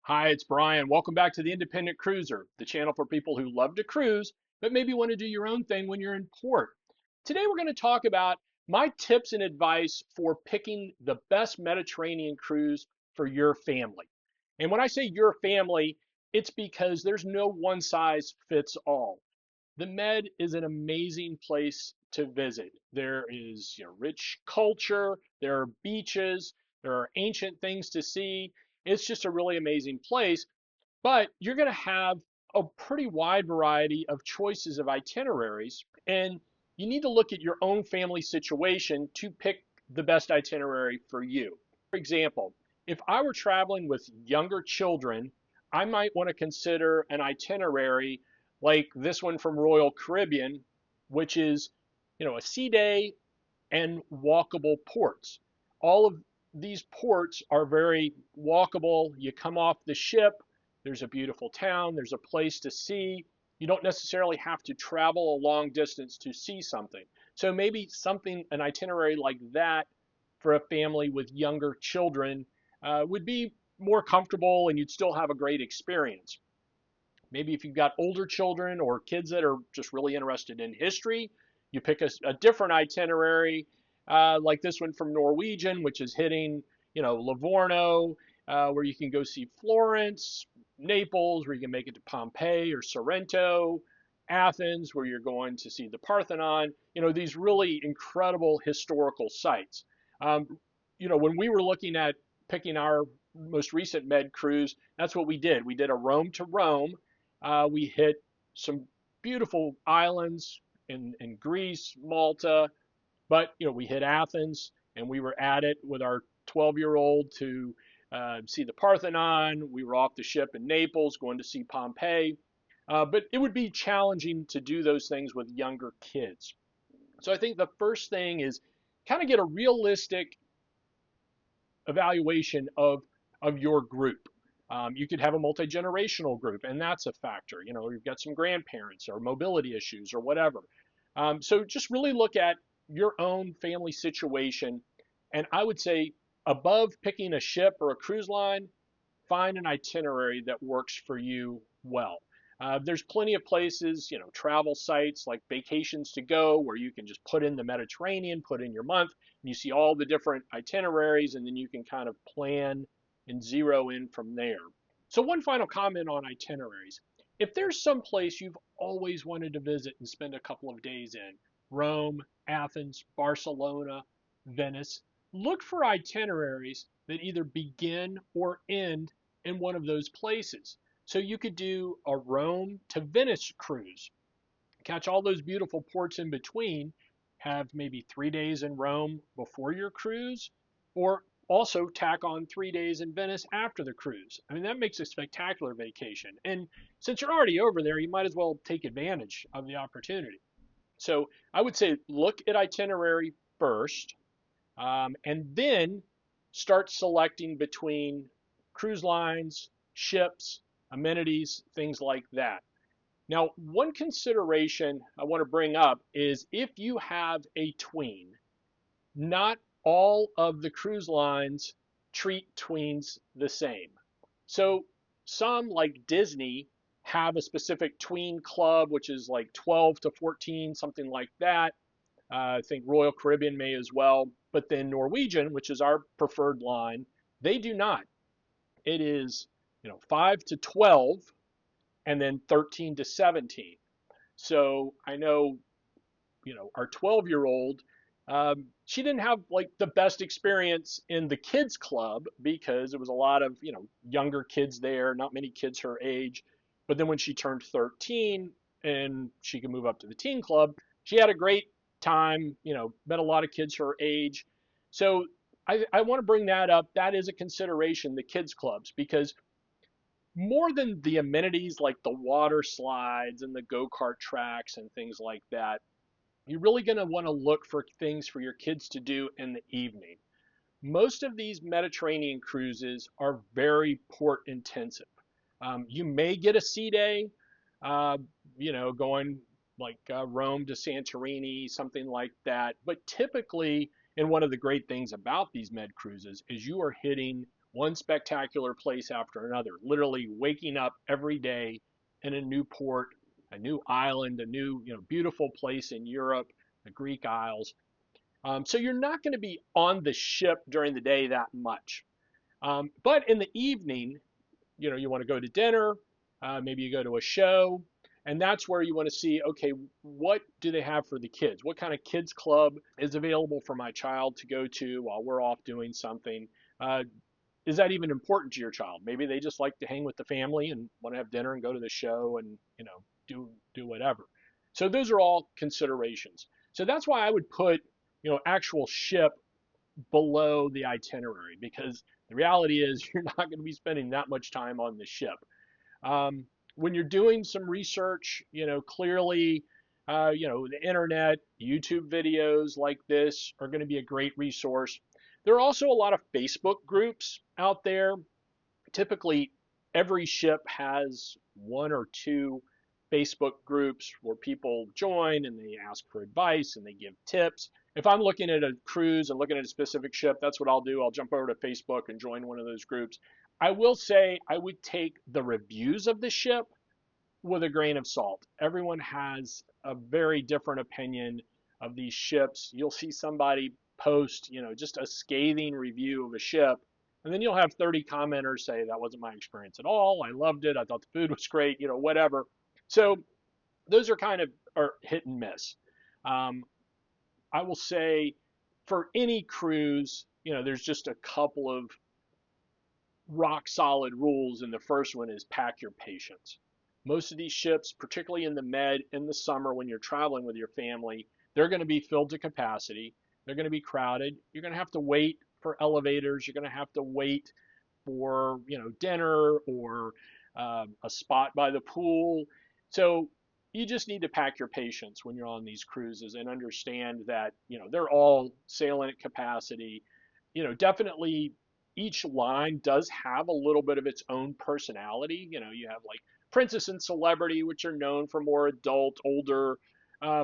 Hi, it's Brian. Welcome back to the Independent Cruiser, the channel for people who love to cruise, but maybe want to do your own thing when you're in port. Today, we're going to talk about my tips and advice for picking the best Mediterranean cruise for your family. And when I say your family, it's because there's no one size fits all. The Med is an amazing place to visit. There is rich culture, there are beaches, there are ancient things to see. It's just a really amazing place, but you're going to have a pretty wide variety of choices of itineraries, and you need to look at your own family situation to pick the best itinerary for you. For example, if I were traveling with younger children, I might want to consider an itinerary like this one from Royal Caribbean, which is, a sea day and walkable ports. All of these ports are very walkable. You come off the ship, there's a beautiful town, there's a place to see. You don't necessarily have to travel a long distance to see something. So maybe an itinerary like that for a family with younger children would be more comfortable and you'd still have a great experience. Maybe if you've got older children or kids that are just really interested in history, you pick a different itinerary, like this one from Norwegian, which is hitting, Livorno, where you can go see Florence, Naples, where you can make it to Pompeii or Sorrento, Athens, where you're going to see the Parthenon, these really incredible historical sites. When we were looking at picking our most recent Med cruise, that's what we did. We did a Rome to Rome. We hit some beautiful islands in Greece, Malta, but we hit Athens, and we were at it with our 12-year-old to see the Parthenon. We were off the ship in Naples, going to see Pompeii. But it would be challenging to do those things with younger kids. So I think the first thing is kind of get a realistic evaluation of your group. You could have a multi-generational group, and that's a factor. You've got some grandparents or mobility issues or whatever. So just really look at your own family situation. And I would say above picking a ship or a cruise line, find an itinerary that works for you well. There's plenty of places, travel sites like Vacations to Go, where you can just put in the Mediterranean, put in your month, and you see all the different itineraries, and then you can kind of plan and zero in from there. So one final comment on itineraries. If there's some place you've always wanted to visit and spend a couple of days in, Rome, Athens, Barcelona, Venice, look for itineraries that either begin or end in one of those places. So you could do a Rome to Venice cruise, catch all those beautiful ports in between, have maybe 3 days in Rome before your cruise, or also tack on 3 days in Venice after the cruise. I mean, that makes a spectacular vacation. And since you're already over there, you might as well take advantage of the opportunity. So I would say look at itinerary first, and then start selecting between cruise lines, ships, amenities, things like that. Now, one consideration I want to bring up is if you have a tween, not all of the cruise lines treat tweens the same. So some, like Disney, have a specific tween club, which is like 12 to 14, something like that. I think Royal Caribbean may as well. But then Norwegian, which is our preferred line, they do not. It is, 5 to 12 and then 13 to 17. So I know, our 12-year-old, she didn't have like the best experience in the kids club because it was a lot of, younger kids there, not many kids her age. But then when she turned 13 and she could move up to the teen club, she had a great time, met a lot of kids her age. So I want to bring that up. That is a consideration, the kids clubs, because more than the amenities like the water slides and the go-kart tracks and things like that, you're really going to want to look for things for your kids to do in the evening. Most of these Mediterranean cruises are very port intensive. You may get a sea day, going like Rome to Santorini, something like that. But typically, and one of the great things about these Med cruises is you are hitting one spectacular place after another, literally waking up every day in a new port, a new island, a new, beautiful place in Europe, the Greek Isles. So you're not going to be on the ship during the day that much. But in the evening, you want to go to dinner, maybe you go to a show, and that's where you want to see, okay, what do they have for the kids? What kind of kids club is available for my child to go to while we're off doing something? Uh, is that even important to your child? Maybe they just like to hang with the family and want to have dinner and go to the show and, do whatever. So those are all considerations. So that's why I would put, actual ship below the itinerary, because the reality is you're not going to be spending that much time on the ship. When you're doing some research, clearly, the internet, YouTube videos like this are going to be a great resource. There are also a lot of Facebook groups out there. Typically, every ship has one or two Facebook groups where people join and they ask for advice and they give tips. If I'm looking at a cruise and looking at a specific ship, that's what I'll do. I'll jump over to Facebook and join one of those groups. I will say I would take the reviews of the ship with a grain of salt. Everyone has a very different opinion of these ships. You'll see somebody post, just a scathing review of a ship, and then you'll have 30 commenters say that wasn't my experience at all. I loved it. I thought the food was great, whatever. So those are kind of are hit and miss. Um, I will say for any cruise, there's just a couple of rock solid rules, and the first one is pack your patience. Most of these ships, particularly in the Med in the summer when you're traveling with your family, they're going to be filled to capacity. They're going to be crowded. You're going to have to wait for elevators. You're going to have to wait for dinner or a spot by the pool. So you just need to pack your patience when you're on these cruises and understand that they're all sailing at capacity. Definitely each line does have a little bit of its own personality. You have like Princess and Celebrity, which are known for more adult, older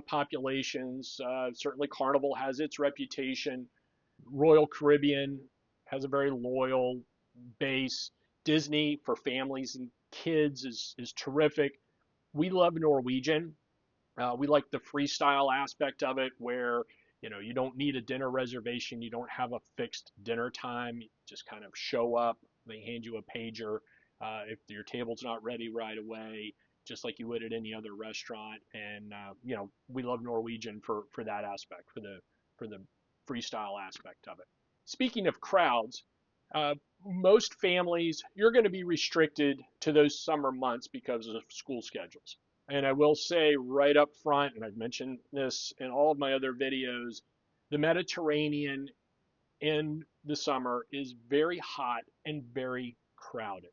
populations. Certainly Carnival has its reputation. Royal Caribbean has a very loyal base. Disney for families and kids is terrific. We love Norwegian. We like the freestyle aspect of it where you don't need a dinner reservation. You don't have a fixed dinner time. You just kind of show up. They hand you a pager if your table's not ready right away, just like you would at any other restaurant. And we love Norwegian for that aspect, for the freestyle aspect of it. Speaking of crowds, uh, most families, you're going to be restricted to those summer months because of school schedules. And I will say right up front, and I've mentioned this in all of my other videos, the Mediterranean in the summer is very hot and very crowded.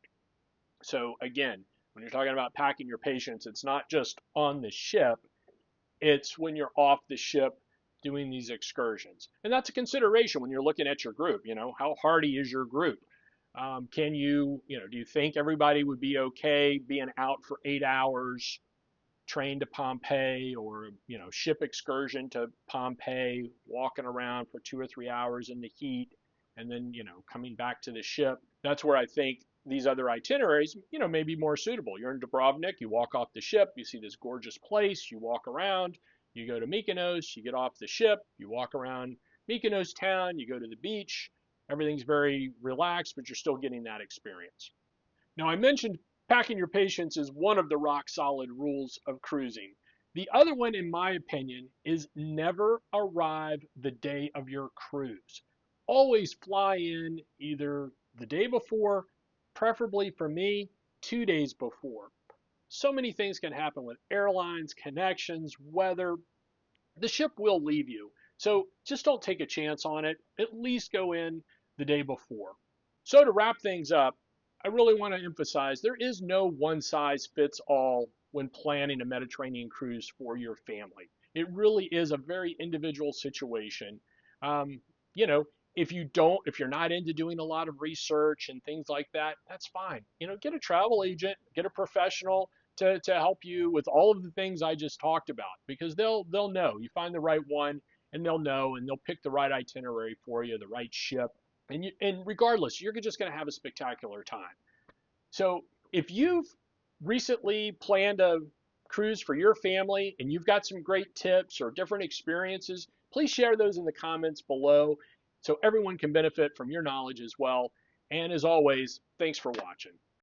So again, when you're talking about packing your patience, it's not just on the ship, it's when you're off the ship doing these excursions. And that's a consideration when you're looking at your group. How hardy is your group? Can do you think everybody would be okay being out for 8 hours, train to Pompeii, or ship excursion to Pompeii, walking around for 2 or 3 hours in the heat, and then coming back to the ship? That's where I think these other itineraries may be more suitable. You're in Dubrovnik, you walk off the ship, you see this gorgeous place, you walk around, you go to Mykonos, you get off the ship, you walk around Mykonos town, you go to the beach. Everything's very relaxed, but you're still getting that experience. Now, I mentioned packing your patience is one of the rock solid rules of cruising. The other one, in my opinion, is never arrive the day of your cruise. Always fly in either the day before, preferably for me, 2 days before. So many things can happen with airlines, connections, weather. The ship will leave you. So just don't take a chance on it. At least go in the day before. So to wrap things up, I really want to emphasize there is no one size fits all when planning a Mediterranean cruise for your family. It really is a very individual situation. Um, you know, if you're not into doing a lot of research and things like that, that's fine. Get a travel agent, get a professional to help you with all of the things I just talked about, because they'll know. You find the right one and they'll know, and they'll pick the right itinerary for you, the right ship, And regardless, you're just going to have a spectacular time. So if you've recently planned a cruise for your family and you've got some great tips or different experiences, please share those in the comments below so everyone can benefit from your knowledge as well. And as always, thanks for watching.